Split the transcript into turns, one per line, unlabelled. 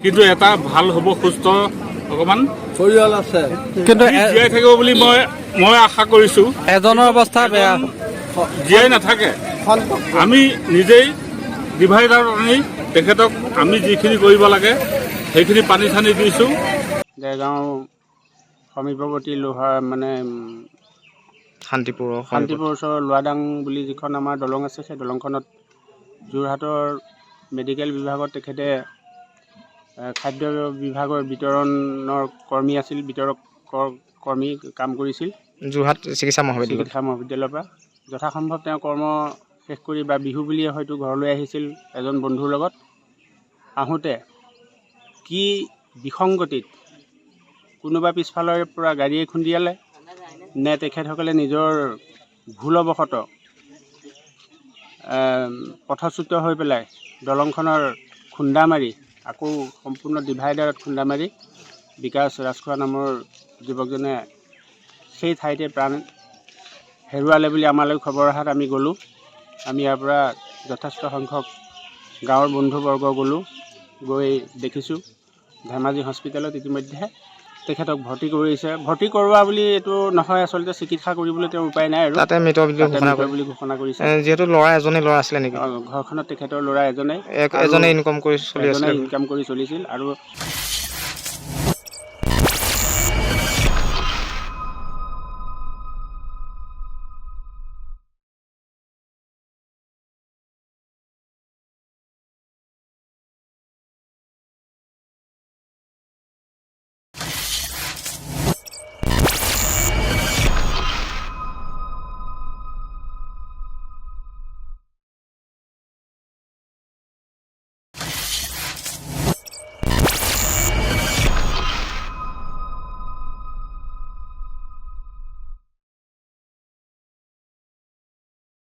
কিন্তু এটা ভাল হ'ব সুস্থ অকমান
পৰিয়াল আছে
কিন্তু জীয়াই থাকিব বুলি মই আশা কৰিছোঁ।
এজনৰ অৱস্থা বেয়া,
জীয়াই নাথাকে। আমি নিজেই ডিভাইডাৰ আনি তেখেতক আমি যিখিনি কৰিব লাগে সেইখিনি পানী চানি দিছোঁ।
দেৰগাঁও সমীপৱৰ্তী লোহাৰ মানে শান্তিপুৰ ওচৰৰ লোৱাডাং বুলি যিখন আমাৰ দলং আছে, সেই দলংখনত যোৰহাটৰ মেডিকেল বিভাগত তেখেতে খাদ্য বিভাগৰ বিতৰণৰ কৰ্মী আছিল, বিতৰক কৰ্মী কাম কৰিছিল
যোৰহাট চিকিৎসা
মহাবিদ্যালয়ৰ পৰা। যথাসম্ভৱ তেওঁ কৰ্ম শেষ কৰি বা বিহু বুলিয়ে হয়তো ঘৰলৈ আহিছিল এজন বন্ধুৰ লগত। আহোঁতে কি বিসংগতিত কোনোবা পিছফালৰ পৰা গাড়ীয়ে খুন্দিয়ালে নে তেখেতসকলে নিজৰ ভুলবশতঃ পথচ্যুত হৈ পেলাই দলংখনৰ খুন্দা মাৰি আকৌ সম্পূৰ্ণ ডিভাইডাৰত খুন্দা মাৰি বিকাশ ৰাজখোৱা নামৰ যুৱকজনে সেই ঠাইতে প্ৰাণ হেৰুৱালে বুলি আমালৈ খবৰ অহাত আমি গ'লোঁ। আমি ইয়াৰ পৰা যথেষ্ট সংখ্যক গাঁৱৰ বন্ধুবৰ্গ গ'লোঁ, গৈ দেখিছোঁ ধেমাজি হস্পিটেলত ইতিমধ্যে তেখেতক ভৰ্তি কৰিছে। ভৰ্তি কৰোৱা বুলি এইটো নহয়, আচলতে চিকিৎসা কৰিবলৈ তেওঁৰ উপায় নাই আৰু
তাতে মৃত বুলি
ঘোষণা কৰিছে।
যিহেতু ল'ৰা আছিলে নেকি
ঘৰখনত তেখেতৰ ল'ৰা এজনে
ইনকাম কৰি চলিছিল
আৰু